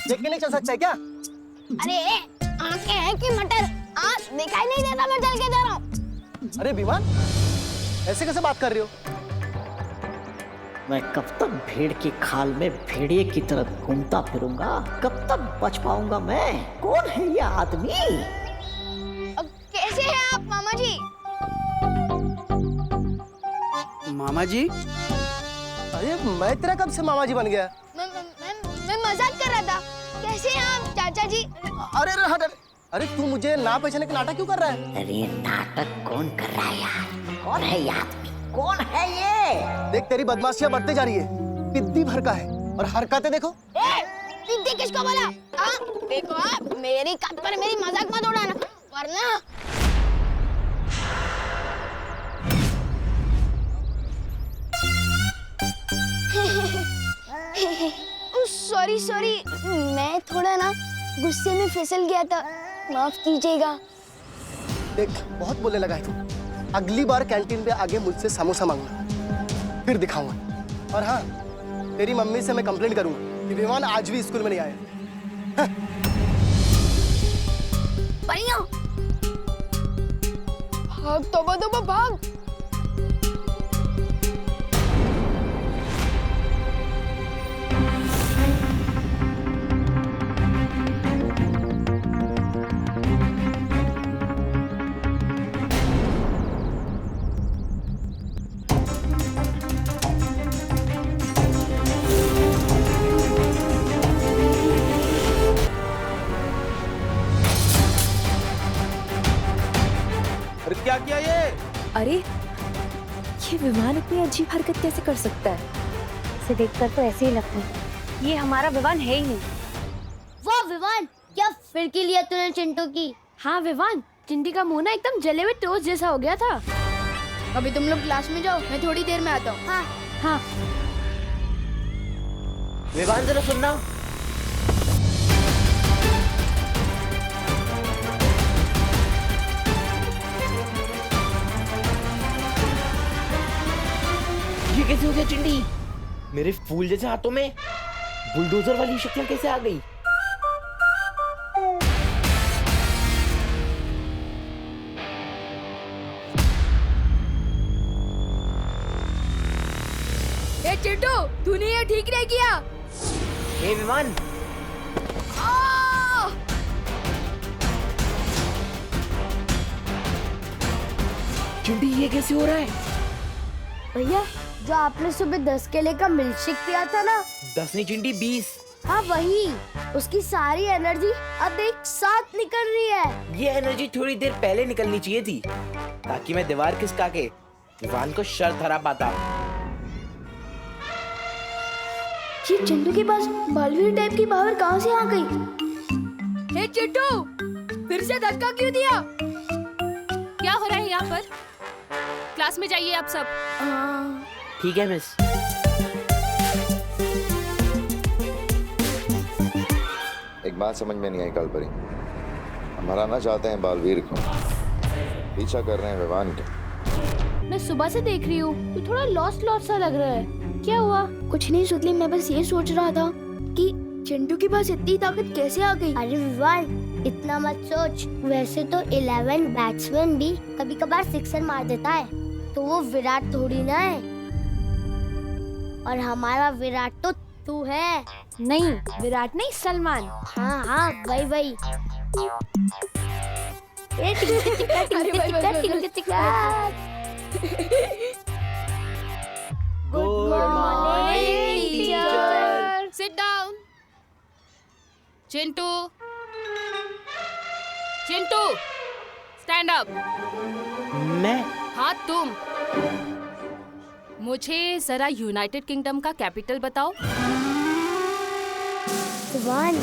देख के नहीं चल सकता है क्या? अरे आंखें हैं कि मटर? दिखाई नहीं देता मैं चल के जा रहा हूँ। अरे विमान, ऐसे कैसे बात कर रही हो? मैं कब तक भेड़ की खाल में भेड़िए की तरह घूमता फिरूंगा? कब तक बच पाऊंगा मैं? कौन है ये आदमी? अब कैसे हैं आप मामा जी? मामा जी? अरे मैं तेरा कब से मामा जी बन गया? मैं मजाक कर रहा था। कैसे हैं आप चाचा जी? अरे हट। अरे तू मुझे ना पहचाने का नाटक क्यों कर रहा है? अरे नाटक कौन कर रहा है यार? कौन है ये आदमी? कौन है ये? देख तेरी बदमाशियां बढ़ते जा रही है। पिद्दी भर का है और हरकतें देखो। पिद्दी किसको बोला? देखो आप मेरी कप पर मेरी मजाक मत उड़ाना वरना। सॉरी मैं थोड़ा ना गुस्से में फिसल गया था, माफ कीजिएगा। देख बहुत बोलने लगा है तू। अगली बार कैंटीन पे आगे मुझसे समोसा मांगना, फिर दिखाऊंगा। और हाँ, तेरी मम्मी से मैं कंप्लेंट करूंगा कि विमान आज भी स्कूल में नहीं आया। बढ़िया। भाग तोबा भाग। क्या किया ये? अरे ये विमान इतनी अजीब हरकत कैसे कर सकता है? इसे देखकर तो ऐसे ही लगता है ये हमारा विवान है ही नहीं। वाह विवान, क्या फिरकी लिया तूने चिंटू की। हाँ विवान, चिंटी का मुंह ना एकदम जले हुए टोस्ट जैसा हो गया था। अभी तुम लोग क्लास में जाओ, मैं थोड़ी देर में आता हूँ। हाँ विवान जरा सुनना। ये कैसे हो गया चिंटी? मेरे फूल जैसे हाथों में बुलडोजर वाली शक्तियां कैसे आ गई? ए चिंटू, तूने ये ठीक नहीं किया। हे विमान, चिंटी ये कैसे हो रहा है? भैया, जो आपने सुबह 10 केले का मिल्कशेक पिया था ना, 10 नहीं चिंटी 20। हाँ वही, उसकी सारी एनर्जी अब एक साथ निकल रही है। ये एनर्जी थोड़ी देर पहले निकलनी चाहिए थी, ताकि मैं दीवार खिसका के विवान को शर्त हरा पाता। ये चिंटू के पास बालवीर टाइप की पावर कहाँ से आ गई? हे चिंटू, फिर से धक्का क्यों दिया? क्या हो रहा है यहाँ पर? क्लास में जाइए आप सब। ठीक है मिस। एक बात समझ में नहीं आई कालपरी, हम हराना चाहते हैं बालवीर को, पीछा कर रहे हैं विवान के। मैं सुबह से देख रही हूँ, तू थोड़ा लॉस्ट सा लग रहा है। क्या हुआ? कुछ नहीं सुतली, मैं बस ये सोच रहा था कि चिंटू के पास इतनी ताकत कैसे आ गई। अरे विवान, इतना मत सोच। वैसे तो 11 बैट्समैन भी कभी कभार सिक्सर मार देता है, तो वो विराट थोड़ी ना है। और हमारा विराट तो तू है। नहीं, विराट नहीं, सलमान। हाँ वही। Good morning teacher. Sit down. Chintu, stand up. मैं? हाँ तुम। मुझे जरा यूनाइटेड किंगडम का कैपिटल बताओ। विवान,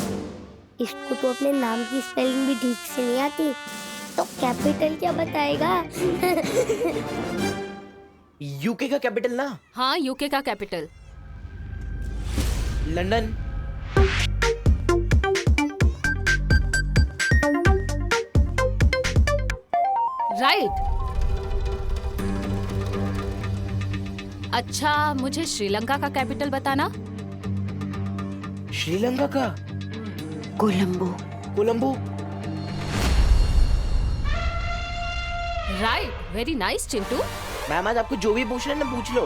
इसको तो अपने नाम की स्पेलिंग भी ठीक से नहीं आती, तो कैपिटल क्या बताएगा? यूके का कैपिटल ना? हाँ, यूके का कैपिटल। लंदन। राइट। अच्छा, मुझे श्रीलंका का कैपिटल बताना। श्रीलंका का? Colombo. Colombo. Right, very nice Chintu. Ma'am आज आपको जो भी पूछ रहे हैं ना पूछ लो,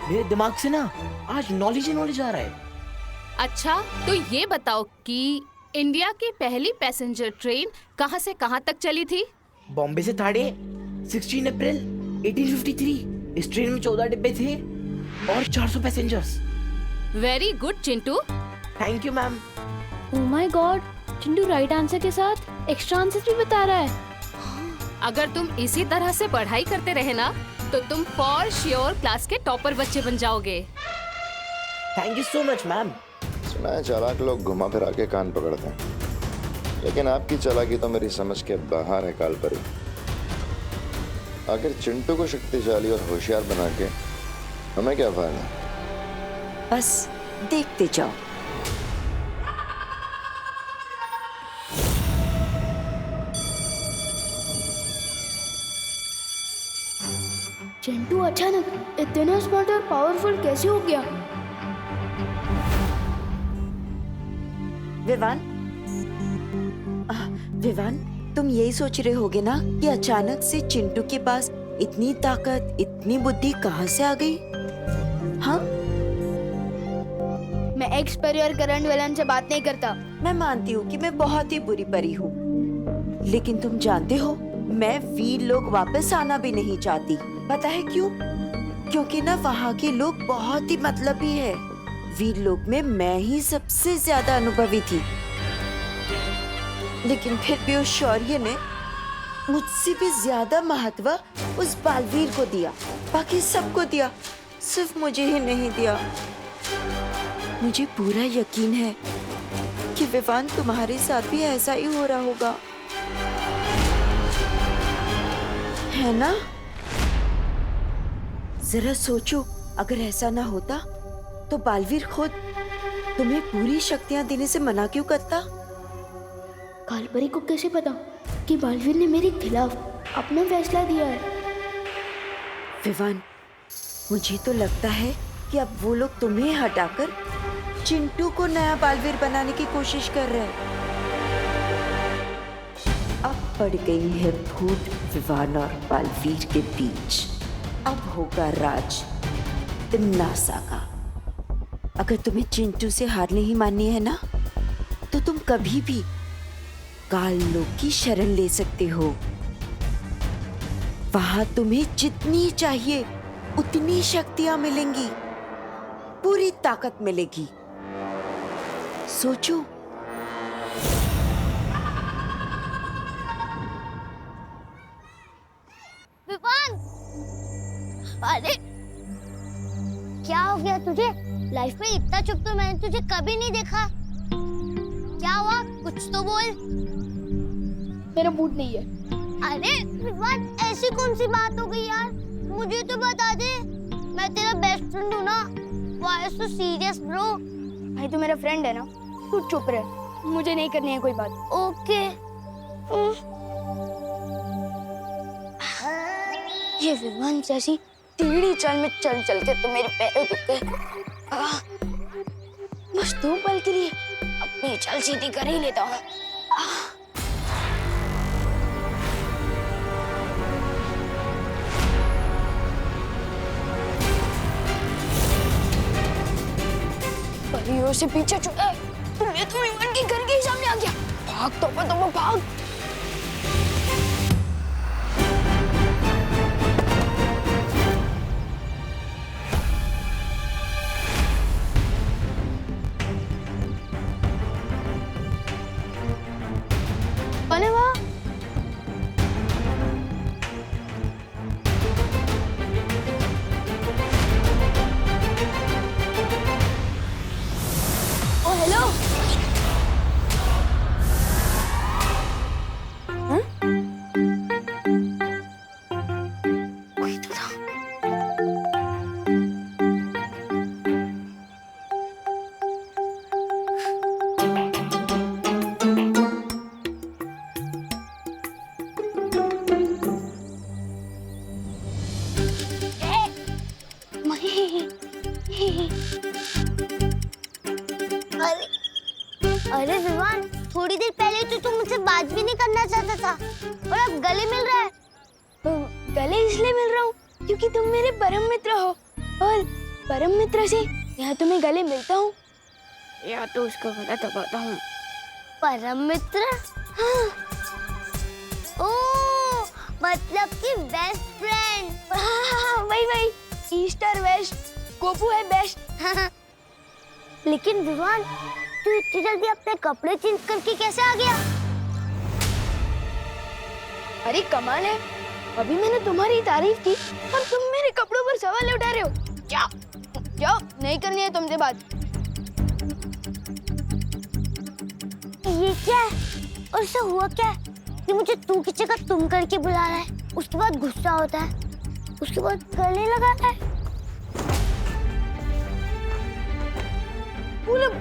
मेरे दिमाग से ना आज नॉलेज ही नॉलेज आ रहा है। अच्छा, तो ये बताओ कि इंडिया की पहली पैसेंजर ट्रेन कहाँ से कहाँ तक चली थी? बॉम्बे से थाड़े 16 अप्रैल 1853। इस ट्रेन में 14 डिब्बे थे और 400 passengers. Very good Chintu. Thank you ma'am. Oh my God, Chintu right answer के साथ एक्स्ट्रा आंसर भी बता रहा है। अगर तुम इसी तरह से पढ़ाई करते रहे ना तो तुम फॉर श्योर क्लास के टॉपर बच्चे बन जाओगे। Thank you so much ma'am. सुना है चालाक लोग घुमा फिरा के कान पकड़ते हैं, लेकिन आपकी चालाकी तो मेरी समझ के बाहर है कालपरी। आखिर चिंटू को शक्तिशाली और होशियार बना के हमें क्या फायदा? बस देखते जाओ। चिंटू अचानक इतना स्मार्ट और पावरफुल कैसे हो गया? विवान, विवान, तुम यही सोच रहे होगे ना कि अचानक से चिंटू के पास इतनी ताकत, इतनी बुद्धि कहाँ से आ गई? हाँ, मैं एक्स परी और करंट विलन से बात नहीं करता। मैं मानती हूँ कि मैं बहुत ही बुरी परी हूँ, लेकिन तुम जानते हो मैं वीर लोग वापस आना भी नहीं चाहती। पता है क्यों? क्योंकि ना वहाँ के लोग बहुत ही मतलबी है। वीर लोग में मैं ही सबसे ज्यादा अनुभवी थी, लेकिन फिर भी उस शौर्य ने मुझसे भी ज्यादा महत्व उस बालवीर को दिया। बाकी सबको दिया, सिर्फ मुझे ही नहीं दिया। मुझे पूरा यकीन है कि विवान तुम्हारे साथ भी ऐसा ही हो रहा होगा, है ना? जरा सोचो, अगर ऐसा ना होता तो बालवीर खुद तुम्हें पूरी शक्तियां देने से मना क्यों करता? कालपरी को कैसे पता कि बालवीर ने मेरे खिलाफ अपना फैसला दिया है? विवान, मुझे तो लगता है कि अब वो लोग तुम्हें हटाकर चिंटू को नया बालवीर बनाने की कोशिश कर रहे हैं। अब पड़ गई है फूट विवान और बालवीर के बीच। अब होगा राज तिम्नासा का। अगर तुम्हें चिंटू से हार नहीं माननी है ना, तो तुम कभी भी काल लोक की शरण ले सकते हो। वहां तुम्हें जितनी चाहिए उतनी शक्तियां मिलेंगी, पूरी ताकत मिलेगी। सोचो। विवान, अरे क्या हो गया तुझे? लाइफ में इतना चुप तो मैंने तुझे कभी नहीं देखा। क्या हुआ? कुछ तो बोल। मेरा मूड नहीं है। अरे विवान, ऐसी कौन सी बात हो गई यार? मुझे तो बता दे, मैं तेरा बेस्ट फ्रेंड हूँ ना। Why are you so serious bro? भाई तू मेरा फ्रेंड है ना, तू चुप रह, मुझे नहीं करनी है कोई बात। ओके। ये विवान जैसी टेढ़ी चाल में चल चल के तो मेरे पैर दुख गए। बस 2 पल के लिए अपनी चाल सीधी कर ही लेता हूँ। परियों से पीछे छुड़ा है, ये तो विवान के घर के ही सामने आ गया। भाग तो भाग। अरे वाह, ओ हेलो। कोई तो था। अरे विवान, थोड़ी देर पहले तो तुम मुझसे बात भी नहीं करना चाहता था और अब गले मिल रहा है। तो गले इसलिए मिल रहा हूँ क्योंकि तुम मेरे परम मित्र हो और परम मित्र से या तो मैं गले मिलता हूँ या तो उसका गला दबाता हूँ। परम मित्र? हाँ। ओह, मतलब कि बेस्ट फ्रेंड। हाँ, वही ईस्ट और वेस्ट, गोपू है बेस्ट। लेकिन विवान, तू इतनी जल्दी अपने कपड़े चेंज करके कैसे आ गया? अरे कमाल है, अभी मैंने तुम्हारी तारीफ की और तुम मेरे कपड़ों पर सवाल उठा रहे हो। जाओ, नहीं करनी है तुमसे बात। ये क्या है? और इससे हुआ क्या है कि मुझे तू की जगह तुम करके बुला रहा है, उसके बाद गुस्सा होता है, उसके बाद गले लगाता है। वो लोग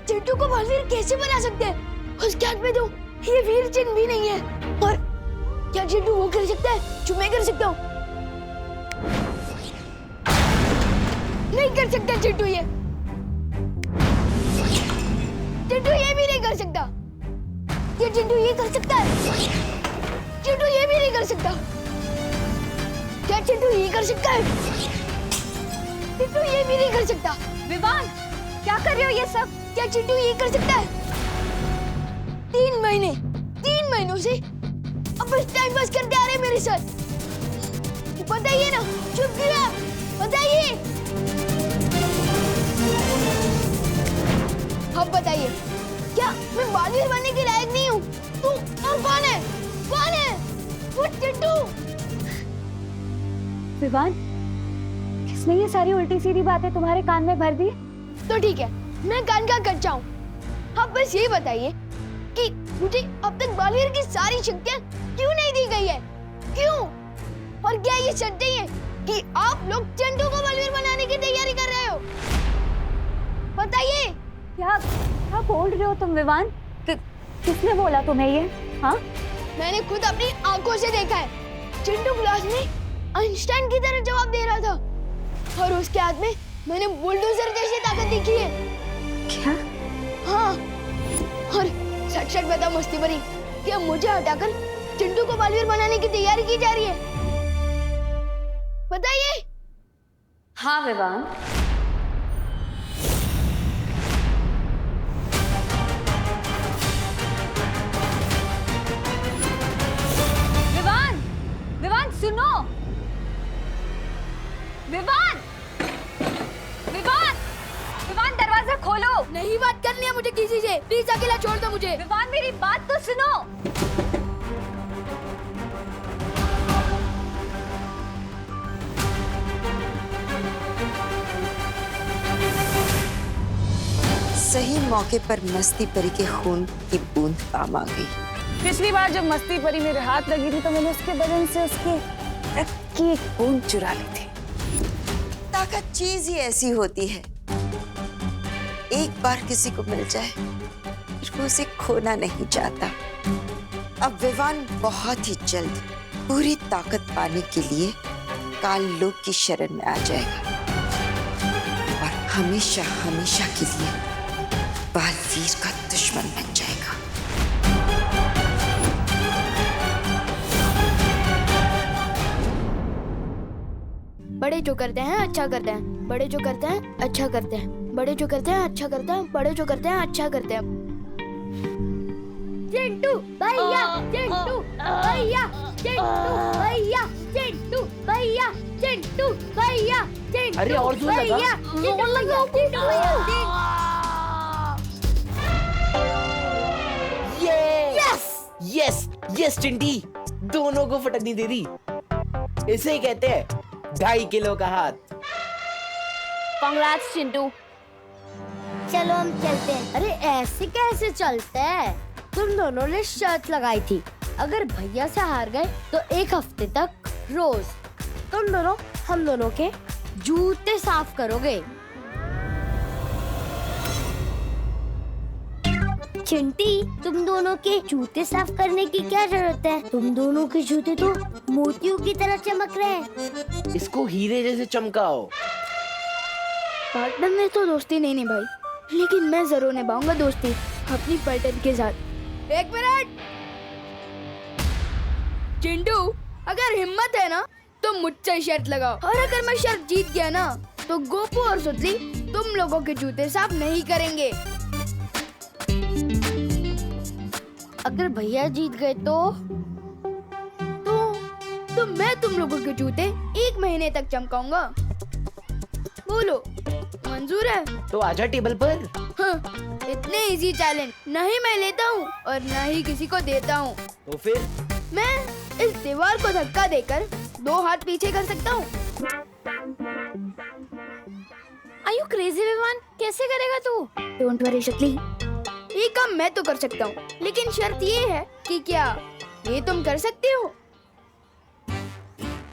चिंटू को बालवीर कैसे बना सकते हैं? उसके हाथ में तो ये वीर चिन्ह भी नहीं है। और क्या चिंटू वो कर सकता है जो मैं कर सकता हूँ? नहीं कर सकता चिंटू ये भी नहीं कर सकता। ये चिंटू ये कर सकता है? चिंटू ये भी नहीं कर सकता। क्या चिंटू ये कर सकता है? चिंटू ये भी नहीं कर सकता। विवान, क्या कर रहे हो ये सब? क्या चिंटू ये कर सकता है? 3 महीनों से अब बस टाइम पास करते आ रहे मेरे साथ। बताइए ना, चुप क्यों है? बताइए। अब बताइए, क्या मैं बालवीर बनने के लायक नहीं हूँ? तू और कौन है? वो चिंटू। विवान, किसने ये सारी उल्टी सीधी बातें तुम्हारे कान में भर दी? तो ठीक है, मैं कान का कच्चा हूँ। अब बस ये बताइए कि मुझे अब तक बालवीर की सारी शक्तियाँ क्यों नहीं दी गई है? क्यों? और क्या ये शर्त नहीं है कि आप लोग चिंटू को बालवीर बनाने की तैयारी कर रहे हो? बताइए। क्या बोल रहे हो तुम विवान? किसने बोला तुम्हें ये? हाँ, मैंने खुद अपनी आंखों से देखा है। चिंटू क्लास में आइंस्टाइन की तरह जवाब दे रहा था और उसके हाथ में मैंने बुलडोजर जैसी ताकत देखी है। क्या? हाँ, और सच बता मस्ती भरी, क्या मुझे हटाकर चिंटू को बालवीर बनाने की तैयारी की जा रही है? बताइए। हाँ विवान, विवान सुनो। विवान दरवाजा खोलो। नहीं बात करनी है मुझे किसी से, प्लीज अकेला छोड़ दो मुझे। विवान मेरी बात तो सुनो। सही मौके पर मस्ती परी के खून की बूंद काम आ गई। पिछली बार जब मस्ती परी मेरे हाथ लगी थी तो मैंने उसके बदन से उसके रक्त की एक बूंद चुरा ली थी। ताकत चीज ही ऐसी होती है, एक बार किसी को मिल जाए फिर वो उसे खोना नहीं चाहता। अब विवान बहुत ही जल्द पूरी ताकत पाने के लिए काल लोक की शरण में आ जाएगा और हमेशा हमेशा के लिए बालवीर का दुश्मन बन जाएगा। बड़े जो करते हैं अच्छा करते हैं, बड़े जो करते हैं अच्छा करते हैं, बड़े जो करते हैं अच्छा करते हैं, बड़े जो करते हैं अच्छा करते हैं। चिंटू भैया, चिंटू भैया, चिंटू भैया, चिंटू भैया, चिंटू भैया, चिंटू। अरे और जोर लगा। चिंटू लगा, चिंटू भैया। यस चिंटी, दोनों को फटकनी दे दी। इसे ही कहते हैं 2.5 किलो का हाथ। कांग्रेट्स चिंटू। चलो हम चलते हैं। अरे ऐसे कैसे चलते हैं? तुम दोनों ने शर्त लगाई थी, अगर भैया से हार गए तो 1 हफ्ते तक रोज तुम दोनों हम दोनों के जूते साफ करोगे। चिंटी, तुम दोनों के जूते साफ करने की क्या जरूरत है? तुम दोनों के जूते तो मोतियों की तरह चमक रहे हैं। इसको हीरे जैसे चमकाओ। पार्टनर में तो दोस्ती नहीं निभाई, लेकिन मैं जरूर निभाऊंगा दोस्ती। अपनी पैटर्न के साथ। एक मिनट चिंटू, अगर हिम्मत है ना तो मुझसे शर्त लगाओ, और अगर मैं शर्त जीत गया ना तो गोपू और सुतली तुम लोगों के जूते साफ नहीं करेंगे। अगर भैया जीत गए तो मैं तुम लोगों के जूते 1 महीने तक चमकाऊंगा। बोलो मंजूर है? तो आजा टेबल पर। हाँ, इतने इजी चैलेंज नहीं मैं लेता हूँ और न ही किसी को देता हूँ। तो फिर मैं इस दीवार को धक्का देकर 2 हाथ पीछे कर सकता हूँ। Are you crazy Vivaan? कैसे करेगा तू? डोंट वरी शक्ली, ये काम मैं तो कर सकता हूँ, लेकिन शर्त ये है कि क्या ये तुम कर सकते हो?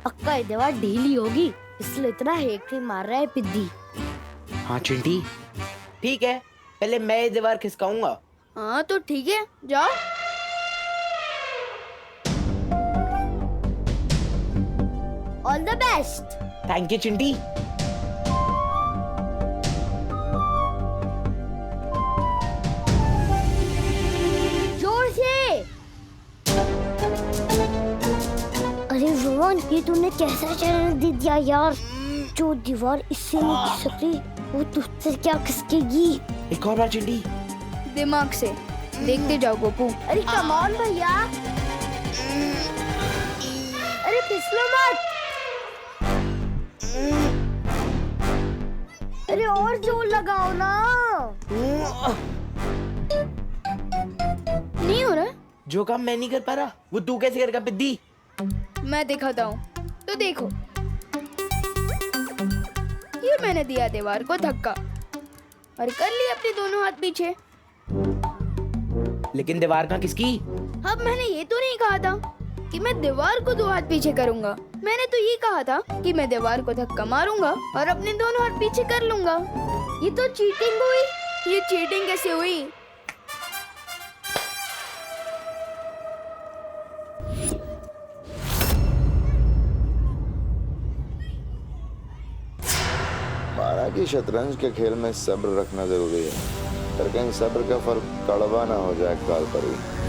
पक्का ये दीवार ढीली होगी, इसलिए इतना हेक्टी मार रहा है पिद्दी। हाँ चिंटी, ठीक है, पहले मैं ये दीवार खिसकाऊंगा। हाँ तो ठीक है, जाओ। All the best. Thank you Chinti. जोर से। अरे रोहन, ये तूने कैसा चैलेंज दे दिया यार? जो दीवार इससे नहीं खिसकती वो तुझसे क्या खिसकेगी? एक और बार चिंटी। दिमाग से देखते जाओ गोपू। अरे कम ऑन भैया, अरे फिसलो मत। अरे और जोर लगाओ ना। नहीं हो रहा? जो काम मैं नहीं कर पा रहा वो तू कैसे करेगा पिद्दी? मैं दिखाता हूँ, तो देखो। ये मैंने दिया दीवार को धक्का और कर ली अपने दोनों हाथ पीछे। लेकिन दीवार का किसकी? अब मैंने ये तो नहीं कहा था कि मैं दीवार को 2 हाथ पीछे करूंगा। मैंने तो ये कहा था कि मैं दीवार को धक्का मारूंगा और अपने दोनों हाथ पीछे कर लूंगा। ये तो चीटिंग हुई। ये चीटिंग कैसे हुई? माना कि शतरंज के खेल में सब्र रखना जरूरी है, पर कहीं सब्र का फल कड़वा ना हो जाए काल पर ही।